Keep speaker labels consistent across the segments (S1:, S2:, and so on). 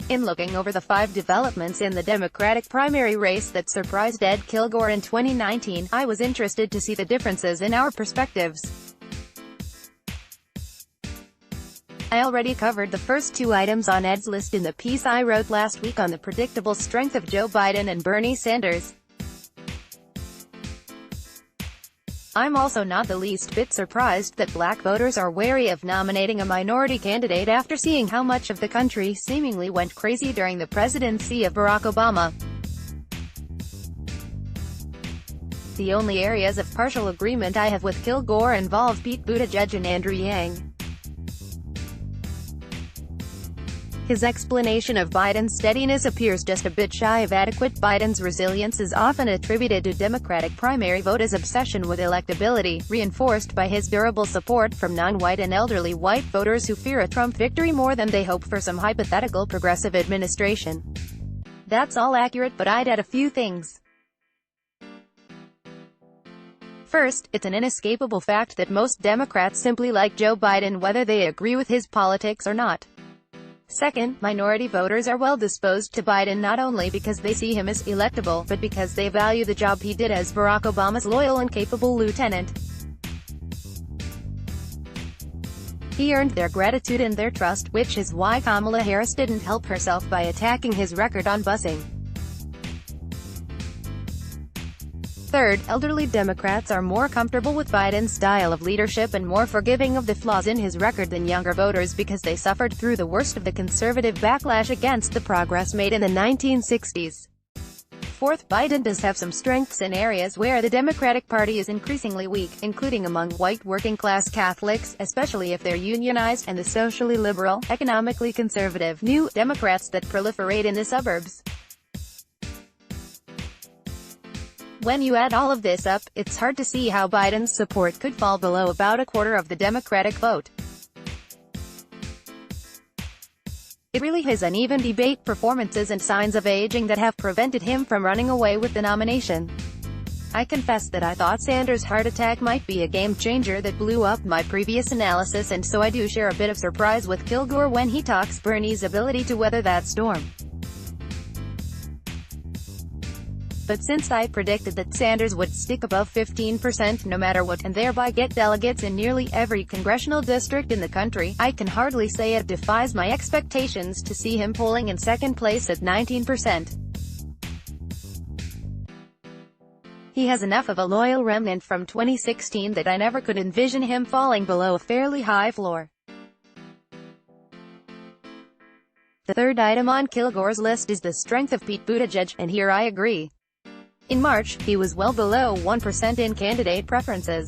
S1: In looking over the 5 developments in the Democratic primary race that surprised Ed Kilgore in 2019, I was interested to see the differences in our perspectives. I already covered the first 2 items on Ed's list in the piece I wrote last week on the predictable strength of Joe Biden and Bernie Sanders. I'm also not the least bit surprised that black voters are wary of nominating a minority candidate after seeing how much of the country seemingly went crazy during the presidency of Barack Obama. The only areas of partial agreement I have with Kilgore involve Pete Buttigieg and Andrew Yang. His explanation of Biden's steadiness appears just a bit shy of adequate. Biden's resilience is often attributed to Democratic primary voters' obsession with electability, reinforced by his durable support from non-white and elderly white voters who fear a Trump victory more than they hope for some hypothetical progressive administration. That's all accurate, but I'd add a few things. First, it's an inescapable fact that most Democrats simply like Joe Biden whether they agree with his politics or not. Second, minority voters are well disposed to Biden not only because they see him as electable, but because they value the job he did as Barack Obama's loyal and capable lieutenant. He earned their gratitude and their trust, which is why Kamala Harris didn't help herself by attacking his record on busing. Third, elderly Democrats are more comfortable with Biden's style of leadership and more forgiving of the flaws in his record than younger voters because they suffered through the worst of the conservative backlash against the progress made in the 1960s. Fourth, Biden does have some strengths in areas where the Democratic Party is increasingly weak, including among white working-class Catholics, especially if they're unionized, and the socially liberal, economically conservative, new Democrats that proliferate in the suburbs. When you add all of this up, it's hard to see how Biden's support could fall below about a quarter of the Democratic vote. It really is uneven debate performances and signs of aging that have prevented him from running away with the nomination. I confess that I thought Sanders' heart attack might be a game-changer that blew up my previous analysis, and so I do share a bit of surprise with Kilgore when he talks Bernie's ability to weather that storm. But since I predicted that Sanders would stick above 15% no matter what, and thereby get delegates in nearly every congressional district in the country, I can hardly say it defies my expectations to see him polling in second place at 19%. He has enough of a loyal remnant from 2016 that I never could envision him falling below a fairly high floor. The third item on Kilgore's list is the strength of Pete Buttigieg, and here I agree. In March, he was well below 1% in candidate preferences.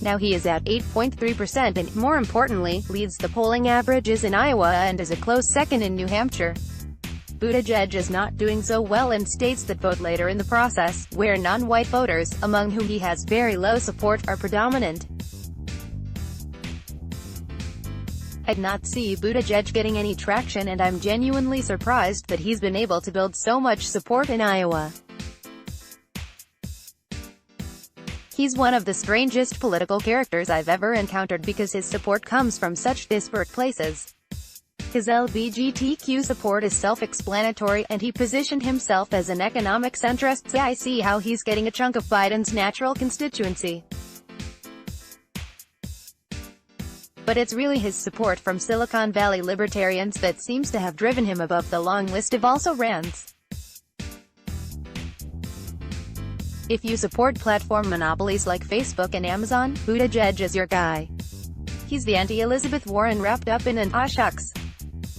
S1: Now he is at 8.3% and, more importantly, leads the polling averages in Iowa and is a close second in New Hampshire. Buttigieg is not doing so well in states that vote later in the process, where non-white voters, among whom he has very low support, are predominant. I'd not see Buttigieg getting any traction, and I'm genuinely surprised that he's been able to build so much support in Iowa. He's one of the strangest political characters I've ever encountered because his support comes from such disparate places. His LGBTQ support is self-explanatory, and he positioned himself as an economic centrist, so I see how he's getting a chunk of Biden's natural constituency. But it's really his support from Silicon Valley libertarians that seems to have driven him above the long list of also-rans. If you support platform monopolies like Facebook and Amazon, Buttigieg is your guy. He's the anti-Elizabeth Warren wrapped up in an "ah shucks"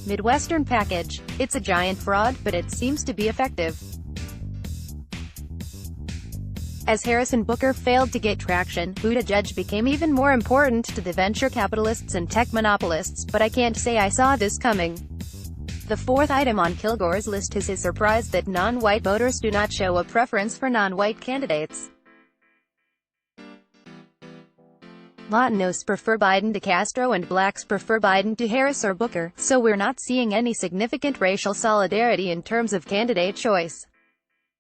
S1: Midwestern package. It's a giant fraud, but it seems to be effective. As Harris and Booker failed to get traction, Buttigieg became even more important to the venture capitalists and tech monopolists, but I can't say I saw this coming. The fourth item on Kilgore's list is his surprise that non-white voters do not show a preference for non-white candidates. Latinos prefer Biden to Castro and blacks prefer Biden to Harris or Booker, so we're not seeing any significant racial solidarity in terms of candidate choice.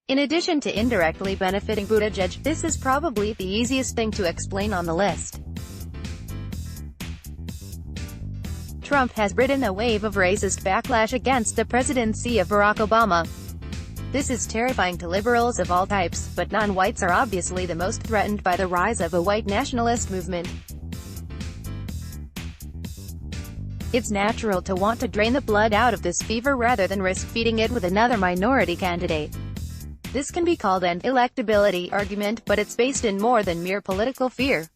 S1: In addition to indirectly benefiting Buttigieg, this is probably the easiest thing to explain on the list. Trump has ridden a wave of racist backlash against the presidency of Barack Obama. This is terrifying to liberals of all types, but non-whites are obviously the most threatened by the rise of a white nationalist movement. It's natural to want to drain the blood out of this fever rather than risk feeding it with another minority candidate. This can be called an electability argument, but it's based in more than mere political fear.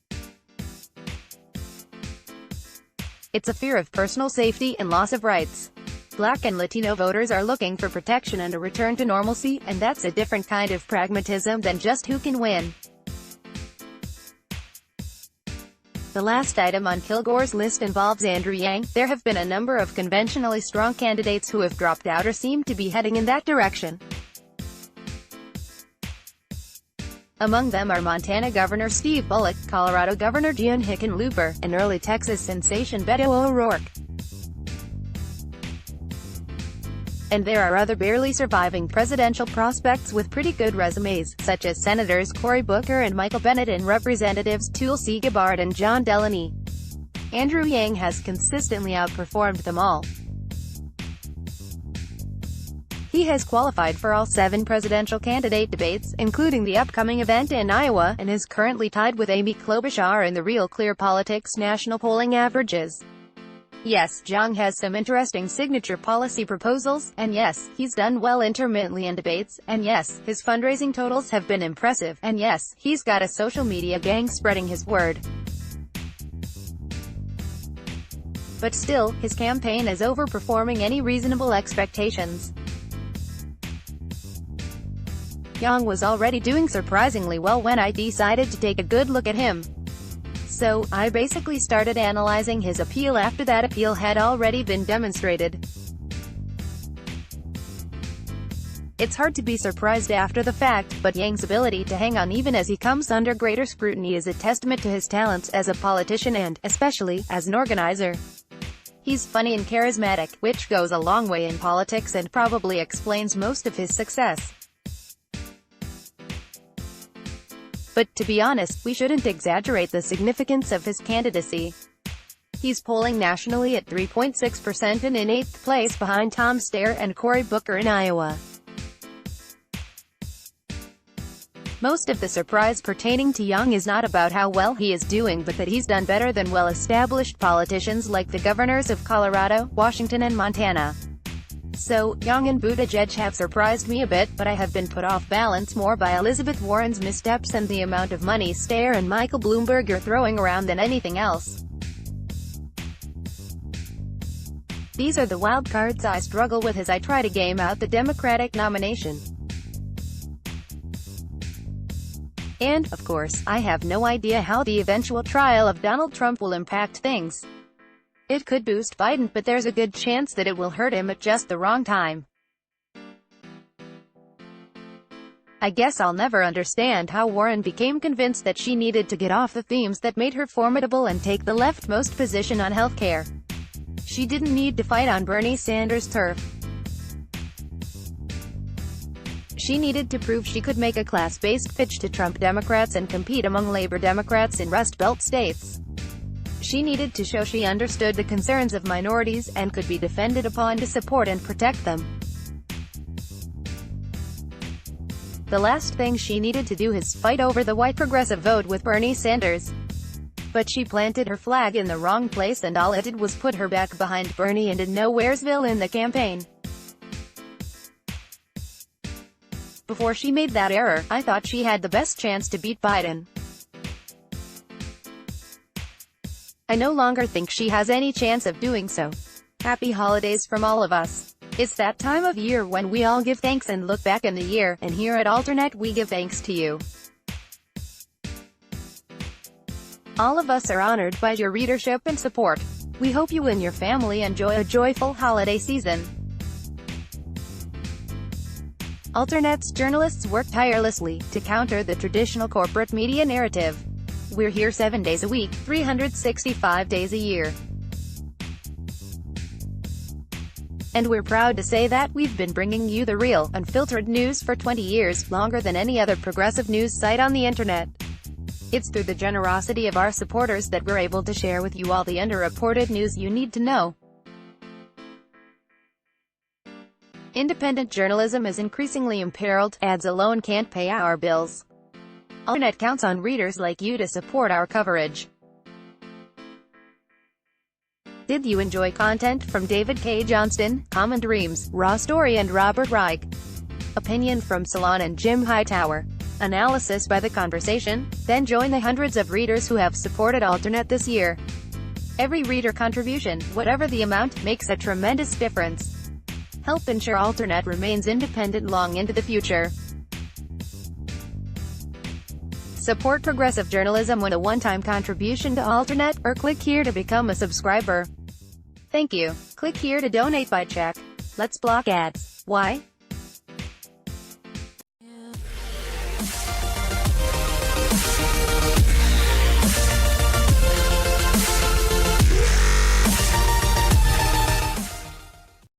S1: It's a fear of personal safety and loss of rights. Black and Latino voters are looking for protection and a return to normalcy, and that's a different kind of pragmatism than just who can win. The last item on Kilgore's list involves Andrew Yang. There have been a number of conventionally strong candidates who have dropped out or seem to be heading in that direction. Among them are Montana Governor Steve Bullock, Colorado Governor John Hickenlooper, and early Texas sensation Beto O'Rourke. And there are other barely surviving presidential prospects with pretty good resumes, such as Senators Cory Booker and Michael Bennet and Representatives Tulsi Gabbard and John Delaney. Andrew Yang has consistently outperformed them all. He has qualified for all 7 presidential candidate debates, including the upcoming event in Iowa, and is currently tied with Amy Klobuchar in the Real Clear Politics national polling averages. Yes, Yang has some interesting signature policy proposals, and yes, he's done well intermittently in debates, and yes, his fundraising totals have been impressive, and yes, he's got a social media gang spreading his word. But still, his campaign is overperforming any reasonable expectations. Yang was already doing surprisingly well when I decided to take a good look at him. So, I basically started analyzing his appeal after that appeal had already been demonstrated. It's hard to be surprised after the fact, but Yang's ability to hang on even as he comes under greater scrutiny is a testament to his talents as a politician and, especially, as an organizer. He's funny and charismatic, which goes a long way in politics and probably explains most of his success. But, to be honest, we shouldn't exaggerate the significance of his candidacy. He's polling nationally at 3.6% and in 8th place behind Tom Steyer and Cory Booker in Iowa. Most of the surprise pertaining to Yang is not about how well he is doing but that he's done better than well-established politicians like the governors of Colorado, Washington and Montana. So, Yang and Buttigieg have surprised me a bit, but I have been put off balance more by Elizabeth Warren's missteps and the amount of money Steyer and Michael Bloomberg are throwing around than anything else. These are the wild cards I struggle with as I try to game out the Democratic nomination. And, of course, I have no idea how the eventual trial of Donald Trump will impact things. It could boost Biden, but there's a good chance that it will hurt him at just the wrong time. I guess I'll never understand how Warren became convinced that she needed to get off the themes that made her formidable and take the leftmost position on healthcare. She didn't need to fight on Bernie Sanders' turf. She needed to prove she could make a class-based pitch to Trump Democrats and compete among Labor Democrats in Rust Belt states. She needed to show she understood the concerns of minorities, and could be depended upon to support and protect them. The last thing she needed to do is fight over the white progressive vote with Bernie Sanders. But she planted her flag in the wrong place and all it did was put her back behind Bernie and in Nowheresville in the campaign. Before she made that error, I thought she had the best chance to beat Biden. I no longer think she has any chance of doing so. Happy holidays from all of us. It's that time of year when we all give thanks and look back in the year, and here at Alternate we give thanks to you. All of us are honored by your readership and support. We hope you and your family enjoy a joyful holiday season. Alternate's journalists work tirelessly to counter the traditional corporate media narrative. We're here 7 days a week, 365 days a year. And we're proud to say that we've been bringing you the real, unfiltered news for 20 years, longer than any other progressive news site on the internet. It's through the generosity of our supporters that we're able to share with you all the underreported news you need to know. Independent journalism is increasingly imperiled. Ads alone can't pay our bills. Alternate counts on readers like you to support our coverage. Did you enjoy content from David K. Johnston, Common Dreams, Raw Story and Robert Reich? Opinion from Salon and Jim Hightower. Analysis by The Conversation? Then join the hundreds of readers who have supported Alternate this year. Every reader contribution, whatever the amount, makes a tremendous difference. Help ensure Alternate remains independent long into the future. Support progressive journalism with a one-time contribution to Alternate, or click here to become a subscriber. Thank you. Click here to donate by check. Let's block ads. Why?